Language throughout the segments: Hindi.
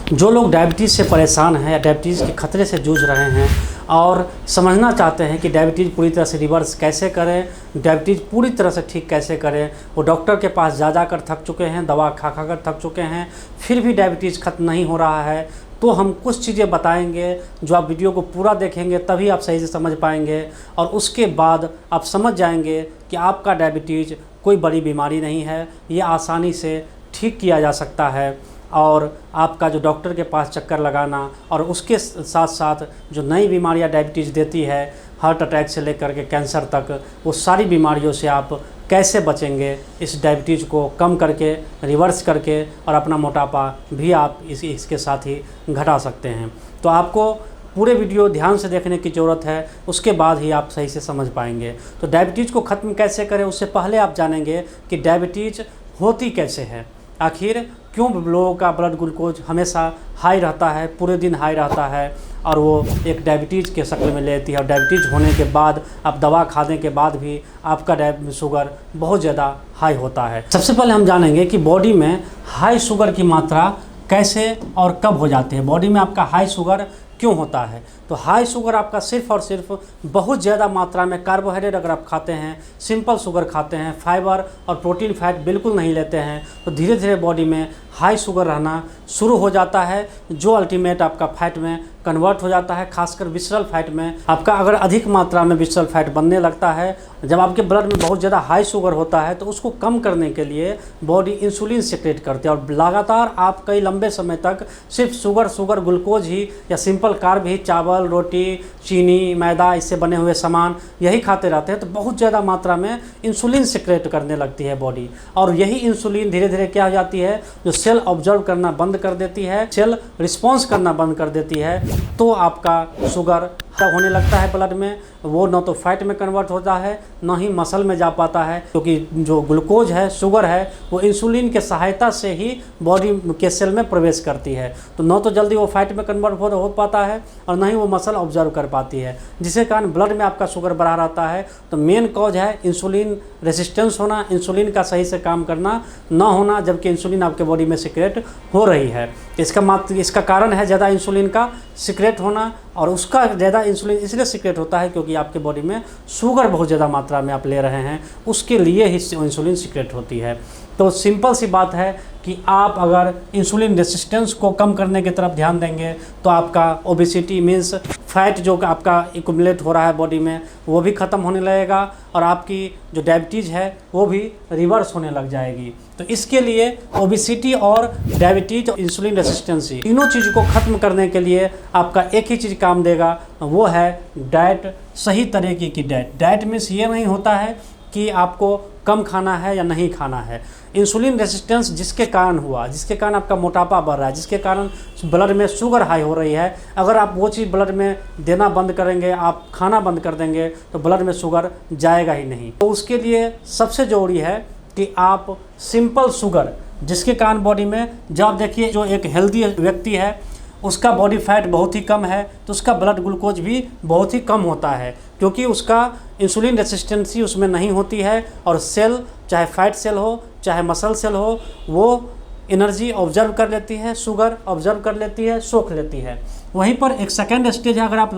जो लोग डायबिटीज़ से परेशान हैं या डायबिटीज़ के खतरे से जूझ रहे हैं और समझना चाहते हैं कि डायबिटीज़ पूरी तरह से रिवर्स कैसे करें, डायबिटीज़ पूरी तरह से ठीक कैसे करें, वो डॉक्टर के पास जा कर थक चुके हैं, दवा खा कर थक चुके हैं, फिर भी डायबिटीज़ ख़त्म नहीं हो रहा है, तो हम कुछ चीज़ें बताएंगे जो आप वीडियो को पूरा देखेंगे तभी आप सही से समझ पाएंगे और उसके बाद आप समझ जाएंगे कि आपका डायबिटीज़ कोई बड़ी बीमारी नहीं है, ये आसानी से ठीक किया जा सकता है। और आपका जो डॉक्टर के पास चक्कर लगाना और उसके साथ साथ जो नई बीमारियां डायबिटीज़ देती है, हार्ट अटैक से लेकर के कैंसर तक, वो सारी बीमारियों से आप कैसे बचेंगे, इस डायबिटीज़ को कम करके, रिवर्स करके, और अपना मोटापा भी आप इसके साथ ही घटा सकते हैं। तो आपको पूरे वीडियो ध्यान से देखने की ज़रूरत है, उसके बाद ही आप सही से समझ पाएंगे। तो डायबिटीज़ को ख़त्म कैसे करें, उससे पहले आप जानेंगे कि डायबिटीज़ होती कैसे है, आखिर क्यों लोगों का ब्लड ग्लूकोज हमेशा हाई रहता है, पूरे दिन हाई रहता है, और वो एक डायबिटीज़ के शक्ल में लेती है। और डायबिटीज़ होने के बाद आप दवा खाने के बाद भी आपका शुगर बहुत ज़्यादा हाई होता है। सबसे पहले हम जानेंगे कि बॉडी में हाई शुगर की मात्रा कैसे और कब हो जाती है, बॉडी में आपका हाई शुगर क्यों होता है। तो हाई शुगर आपका सिर्फ़ और सिर्फ बहुत ज़्यादा मात्रा में कार्बोहाइड्रेट अगर आप खाते हैं, सिंपल शुगर खाते हैं, फाइबर और प्रोटीन फैट बिल्कुल नहीं लेते हैं, तो धीरे धीरे बॉडी में हाई शुगर रहना शुरू हो जाता है, जो अल्टीमेट आपका फैट में कन्वर्ट हो जाता है। खासकर विसरल फैट में आपका अगर अधिक मात्रा में विसरल फैट बनने लगता है, जब आपके ब्लड में बहुत ज़्यादा हाई शुगर होता है, तो उसको कम करने के लिए बॉडी इंसुलिन सिक्रेट करती है, और लगातार आप कई लंबे समय तक सिर्फ शुगर ग्लूकोज ही या सिंपल कार्ब ही, चावल, रोटी, चीनी, मैदा, इससे बने हुए सामान यही खाते रहते हैं, तो बहुत ज़्यादा मात्रा में इंसुलिन सिक्रेट करने लगती है बॉडी। और यही इंसुलिन धीरे धीरे क्या हो जाती है, जो सेल ऑब्जर्व करना बंद कर देती है, सेल रिस्पॉन्स करना बंद कर देती है, तो आपका शुगर होने लगता है ब्लड में, वो न तो फैट में कन्वर्ट होता है, न ही मसल में जा पाता है, क्योंकि जो ग्लूकोज है, शुगर है, वो इंसुलिन के सहायता से ही बॉडी के सेल में प्रवेश करती है, तो न तो जल्दी वो फैट में कन्वर्ट हो पाता है और न ही वो मसल ऑब्जर्व कर पाती है, जिसके कारण ब्लड में आपका शुगर बढ़ा रहता है। तो मेन कॉज है इंसुलिन रेसिस्टेंस होना, इंसुलिन का सही से काम करना न होना, जबकि इंसुलिन आपके बॉडी में सिक्रेट हो रही है। इसका कारण है ज़्यादा इंसुलिन का सिक्रेट होना, और उसका ज़्यादा इंसुलिन इसलिए सिक्रेट होता है क्योंकि आपके बॉडी में शुगर बहुत ज़्यादा मात्रा में आप ले रहे हैं, उसके लिए ही इंसुलिन सिक्रेट होती है। तो सिंपल सी बात है कि आप अगर इंसुलिन रेसिस्टेंस को कम करने की तरफ ध्यान देंगे, तो आपका ओबेसिटी मीन्स फैट जो आपका एक्युमुलेट हो रहा है बॉडी में, वो भी ख़त्म होने लगेगा, और आपकी जो डायबिटीज़ है वो भी रिवर्स होने लग जाएगी। तो इसके लिए ओबेसिटी और डायबिटीज और इंसुलिन रेसिस्टेंसी, तीनों चीज़ को ख़त्म करने के लिए आपका एक ही चीज़ काम देगा, वो है डाइट, सही तरीके की डाइट। डाइट मीन्स ये नहीं होता है कि आपको कम खाना है या नहीं खाना है। इंसुलिन रेसिस्टेंस जिसके कारण हुआ, जिसके कारण आपका मोटापा बढ़ रहा है, जिसके कारण ब्लड में शुगर हाई हो रही है, अगर आप वो चीज़ ब्लड में देना बंद करेंगे, आप खाना बंद कर देंगे, तो ब्लड में शुगर जाएगा ही नहीं। तो उसके लिए सबसे ज़रूरी है कि आप सिंपल शुगर, जिसके कारण बॉडी में, जब आप देखिए जो एक हेल्दी व्यक्ति है उसका बॉडी फैट बहुत ही कम है, तो उसका ब्लड ग्लूकोज भी बहुत ही कम होता है, क्योंकि उसका इंसुलिन रेसिस्टेंसी उसमें नहीं होती है, और सेल, चाहे फैट सेल हो चाहे मसल सेल हो, वो एनर्जी ऑब्जर्व कर लेती है, शुगर ऑब्जर्व कर लेती है, सोख लेती है। वहीं पर एक सेकेंड स्टेज है, अगर आप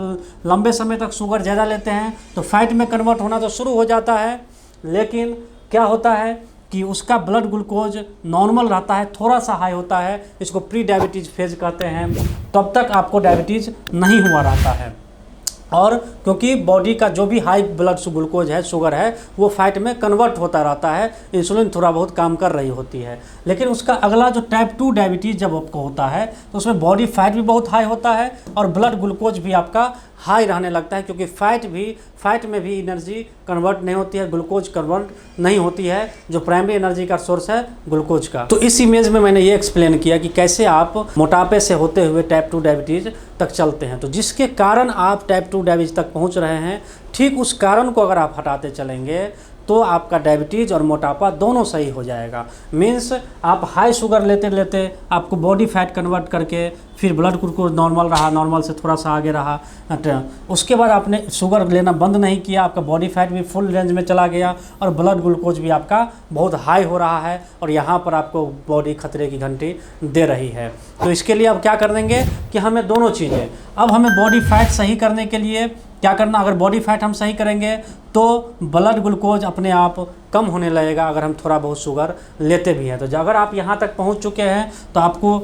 लंबे समय तक शुगर ज़्यादा लेते हैं तो फैट में कन्वर्ट होना तो शुरू हो जाता है, लेकिन क्या होता है कि उसका ब्लड ग्लूकोज नॉर्मल रहता है, थोड़ा सा हाई होता है, इसको प्री डायबिटीज़ फेज कहते हैं, तब तक आपको डायबिटीज़ नहीं हुआ रहता है। और क्योंकि बॉडी का जो भी हाई ब्लड ग्लूकोज है, शुगर है, वो फैट में कन्वर्ट होता रहता है, इंसुलिन थोड़ा बहुत काम कर रही होती है। लेकिन उसका अगला जो टाइप 2 डायबिटीज़ जब आपको होता है, तो उसमें बॉडी फैट भी बहुत हाई होता है और ब्लड ग्लूकोज भी आपका हाई रहने लगता है, क्योंकि फैट में भी एनर्जी कन्वर्ट नहीं होती है, ग्लूकोज कन्वर्ट नहीं होती है, जो प्राइमरी एनर्जी का सोर्स है ग्लूकोज का। तो इस इमेज में मैंने ये एक्सप्लेन किया कि कैसे आप मोटापे से होते हुए टाइप 2 डायबिटीज़ तक चलते हैं। तो जिसके कारण आप टाइप 2 डायबिटीज़ तक पहुंच रहे हैं, ठीक उस कारण को अगर आप हटाते चलेंगे, तो आपका डायबिटीज़ और मोटापा दोनों सही हो जाएगा। मीन्स आप हाई शुगर लेते लेते आपको बॉडी फैट कन्वर्ट करके फिर ब्लड ग्लूकोज नॉर्मल रहा, नॉर्मल से थोड़ा सा आगे रहा, उसके बाद आपने शुगर लेना बंद नहीं किया, आपका बॉडी फैट भी फुल रेंज में चला गया और ब्लड ग्लूकोज भी आपका बहुत हाई हो रहा है और यहाँ पर आपको बॉडी खतरे की घंटी दे रही है। तो इसके लिए अब क्या कर देंगे कि हमें दोनों चीज़ें, अब हमें बॉडी फैट सही करने के लिए क्या करना, अगर बॉडी फैट हम सही करेंगे तो ब्लड ग्लूकोज अपने आप कम होने लगेगा अगर हम थोड़ा बहुत शुगर लेते भी हैं। तो अगर आप यहाँ तक पहुँच चुके हैं तो आपको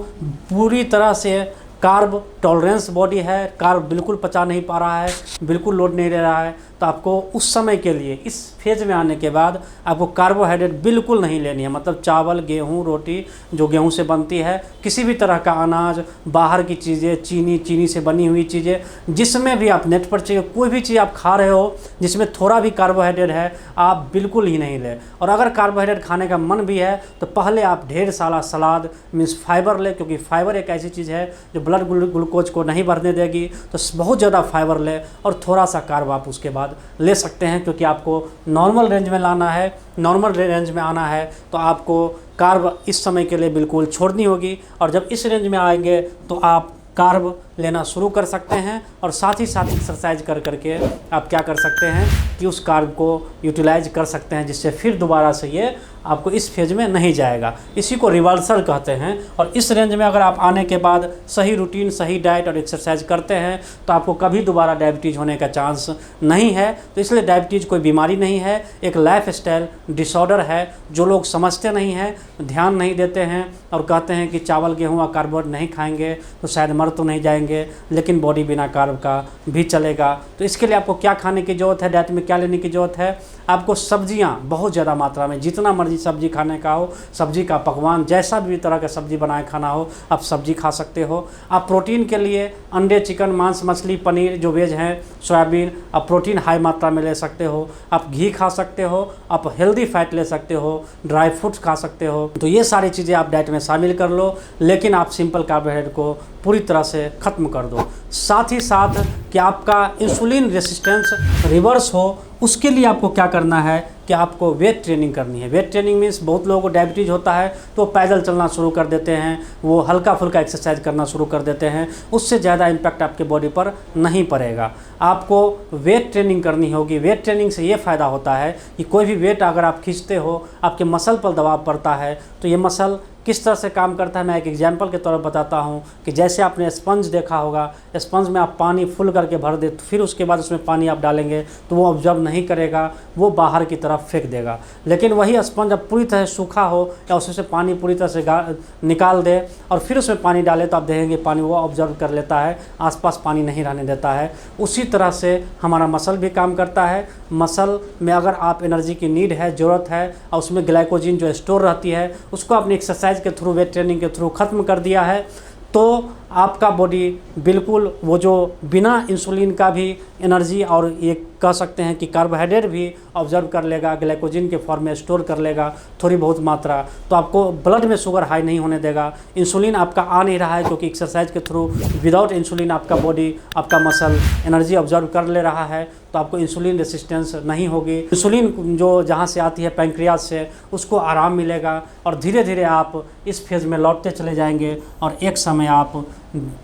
पूरी तरह से कार्ब टॉलरेंस बॉडी है, कार्ब बिल्कुल पचा नहीं पा रहा है, बिल्कुल लोड नहीं ले रहा है, तो आपको उस समय के लिए इस फेज में आने के बाद आपको कार्बोहाइड्रेट बिल्कुल नहीं लेनी है। मतलब चावल, गेहूं, रोटी जो गेहूं से बनती है, किसी भी तरह का अनाज, बाहर की चीज़ें, चीनी से बनी हुई चीज़ें, जिसमें भी आप नेट पर चाहिए कोई भी चीज़ आप खा रहे हो जिसमें थोड़ा भी कार्बोहाइड्रेट है, आप बिल्कुल ही नहीं लें। और अगर कार्बोहाइड्रेट खाने का मन भी है तो पहले आप ढेर सारा सलाद मीन्स फाइबर लें, क्योंकि फाइबर एक ऐसी चीज़ है जो ब्लड ग्लूकोज को नहीं बढ़ने देगी। तो बहुत ज़्यादा फाइबर लें और थोड़ा सा कार्ब आप उसके बाद ले सकते हैं, क्योंकि आपको नॉर्मल रेंज में लाना है, नॉर्मल रेंज में आना है तो आपको कार्ब इस समय के लिए बिल्कुल छोड़नी होगी। और जब इस रेंज में आएंगे तो आप कार्ब लेना शुरू कर सकते हैं और साथ ही साथ एक्सरसाइज कर करके आप क्या कर सकते हैं कि उस कार्ब को यूटिलाइज कर सकते हैं, जिससे फिर दोबारा से ये आपको इस फेज में नहीं जाएगा। इसी को रिवर्सल कहते हैं। और इस रेंज में अगर आप आने के बाद सही रूटीन, सही डाइट और एक्सरसाइज करते हैं तो आपको कभी दोबारा डायबिटीज़ होने का चांस नहीं है। तो इसलिए डायबिटीज़ कोई बीमारी नहीं है, एक लाइफ स्टाइल डिसऑर्डर है। जो लोग समझते नहीं हैं, ध्यान नहीं देते हैं और कहते हैं कि चावल, गेहूँ और कार्बोहाइड्रेट नहीं खाएंगे तो शायद मर तो नहीं जाएंगे, लेकिन बॉडी बिना कार्ब का भी चलेगा। तो इसके लिए आपको क्या खाने की ज़रूरत है, डाइट में क्या लेने की ज़रूरत है, आपको सब्जियां बहुत ज़्यादा मात्रा में, जितना मर्जी सब्जी खाने का हो, सब्जी का पकवान, जैसा भी तरह का सब्जी बनाए खाना हो आप सब्जी खा सकते हो। आप प्रोटीन के लिए अंडे, चिकन, मांस, मछली, पनीर जो वेज हैं, सोयाबीन, आप प्रोटीन हाई मात्रा में ले सकते हो। आप घी खा सकते हो, आप हेल्दी फैट ले सकते हो, ड्राई फ्रूट्स खा सकते हो। तो ये सारी चीज़ें आप डाइट में शामिल कर लो, लेकिन आप सिंपल कार्बोहाइड्रेट को पूरी तरह से ख़त्म कर दो। साथ ही साथ कि आपका इंसुलिन रेसिस्टेंस रिवर्स हो, उसके लिए आपको क्या करना है कि आपको वेट ट्रेनिंग करनी है। वेट ट्रेनिंग मीन्स बहुत लोगों को डायबिटीज़ होता है तो पैदल चलना शुरू कर देते हैं, वो हल्का फुल्का एक्सरसाइज करना शुरू कर देते हैं, उससे ज़्यादा इम्पैक्ट आपके बॉडी पर नहीं पड़ेगा। आपको वेट ट्रेनिंग करनी होगी। वेट ट्रेनिंग से ये फ़ायदा होता है कि कोई भी वेट अगर आप खींचते हो, आपके मसल पर दबाव पड़ता है तो ये मसल किस तरह से काम करता है मैं एक एग्जांपल के तौर पर बताता हूँ कि जैसे आपने स्पंज देखा होगा, स्पंज में आप पानी फुल करके भर दे, फिर उसके बाद उसमें पानी आप डालेंगे तो वो ऑब्जर्व नहीं करेगा, वो बाहर की तरफ फेंक देगा। लेकिन वही स्पंज अब पूरी तरह सूखा हो या उसमें से पानी पूरी तरह से निकाल दे और फिर उसमें पानी डाले तो आप देखेंगे पानी वो ऑब्जर्व कर लेता है, आसपास पानी नहीं रहने देता है। उसी तरह से हमारा मसल भी काम करता है। मसल में अगर आप एनर्जी की नीड है, ज़रूरत है, और उसमें ग्लाइकोजिन जो स्टोर रहती है उसको अपनी एक्सरसाइज के थ्रू, वेट ट्रेनिंग के थ्रू ख़त्म कर दिया है, तो आपका बॉडी बिल्कुल वो जो बिना इंसुलिन का भी एनर्जी और ये कह सकते हैं कि कार्बोहाइड्रेट भी ऑब्जर्व कर लेगा, ग्लाइकोजिन के फॉर्म में स्टोर कर लेगा थोड़ी बहुत मात्रा, तो आपको ब्लड में शुगर हाई नहीं होने देगा। इंसुलिन आपका आ नहीं रहा है क्योंकि एक्सरसाइज के थ्रू विदाउट इंसुलिन आपका बॉडी, आपका मसल एनर्जी ऑब्जर्व कर ले रहा है, तो आपको इंसुलिन रेसिस्टेंस नहीं होगी। इंसुलिन जो जहाँ से आती है पैंक्रियाज से, उसको आराम मिलेगा और धीरे धीरे आप इस फेज़ में लौटते चले जाएंगे और एक समय आप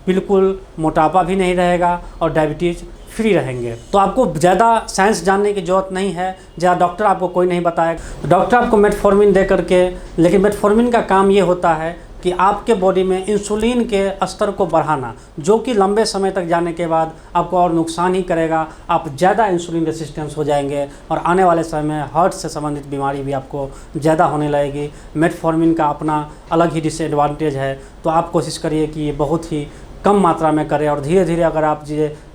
बिल्कुल मोटापा भी नहीं रहेगा और डायबिटीज़ फ्री रहेंगे। तो आपको ज़्यादा साइंस जानने की ज़रूरत नहीं है, ज़्यादा डॉक्टर आपको कोई नहीं बताएगा। डॉक्टर आपको मेटफॉर्मिन दे करके, लेकिन मेटफॉर्मिन का काम ये होता है कि आपके बॉडी में इंसुलिन के स्तर को बढ़ाना, जो कि लंबे समय तक जाने के बाद आपको और नुकसान ही करेगा। आप ज़्यादा इंसुलिन रेसिस्टेंस हो जाएंगे और आने वाले समय में हार्ट से संबंधित बीमारी भी आपको ज़्यादा होने लगेगी। मेटफॉर्मिन का अपना अलग ही डिसएडवांटेज है, तो आप कोशिश करिए कि ये बहुत ही कम मात्रा में करें और धीरे धीरे अगर आप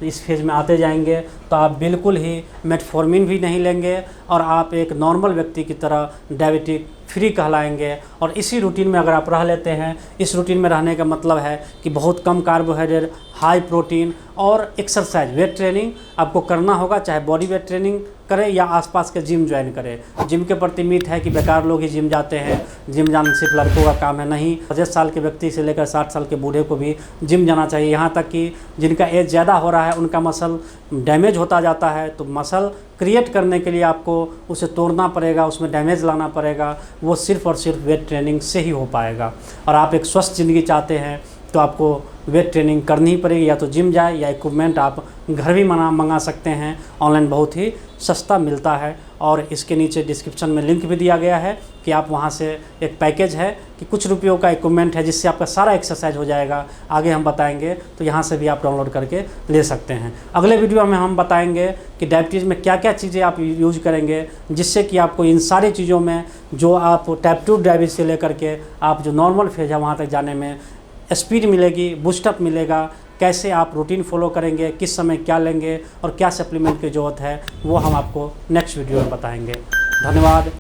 इस फेज़ में आते जाएंगे तो आप बिल्कुल ही मेटफॉर्मिन भी नहीं लेंगे और आप एक नॉर्मल व्यक्ति की तरह डायबिटिक फ्री कहलाएंगे। और इसी रूटीन में अगर आप रह लेते हैं, इस रूटीन में रहने का मतलब है कि बहुत कम कार्बोहाइड्रेट, हाई प्रोटीन और एक्सरसाइज, वेट ट्रेनिंग आपको करना होगा, चाहे बॉडी वेट ट्रेनिंग करें या आसपास के जिम ज्वाइन करें। जिम के प्रति मिथ है कि बेकार लोग ही जिम जाते हैं, जिम जाना सिर्फ लड़कों का काम है। नहीं, 50 साल के व्यक्ति से लेकर 60 साल के बूढ़े को भी जिम जाना चाहिए। यहाँ तक कि जिनका एज ज़्यादा हो रहा है उनका मसल डैमेज होता जाता है, तो मसल क्रिएट करने के लिए आपको उसे तोड़ना पड़ेगा, उसमें डैमेज लाना पड़ेगा। वो सिर्फ और सिर्फ वेट ट्रेनिंग से ही हो पाएगा। और आप एक स्वस्थ ज़िंदगी चाहते हैं तो आपको वेट ट्रेनिंग करनी ही पड़ेगी। या तो जिम जाए या इक्विपमेंट आप घर भी मंगा सकते हैं, ऑनलाइन बहुत ही सस्ता मिलता है। और इसके नीचे डिस्क्रिप्शन में लिंक भी दिया गया है कि आप वहां से एक पैकेज है कि कुछ रुपयों का इक्विपमेंट है जिससे आपका सारा एक्सरसाइज हो जाएगा, आगे हम बताएंगे, तो यहाँ से भी आप डाउनलोड करके ले सकते हैं। अगले वीडियो में हम बताएंगे कि डायबिटीज़ में क्या क्या चीज़ें आप यूज करेंगे जिससे कि आपको इन सारी चीज़ों में, जो आप टाइप 2 डायबिटीज़ से लेकर के आप जो नॉर्मल फेज है वहाँ तक जाने में स्पीड मिलेगी, बूस्टअप मिलेगा। कैसे आप रूटीन फॉलो करेंगे, किस समय क्या लेंगे और क्या सप्लीमेंट की ज़रूरत है, वो हम आपको नेक्स्ट वीडियो में बताएंगे। धन्यवाद।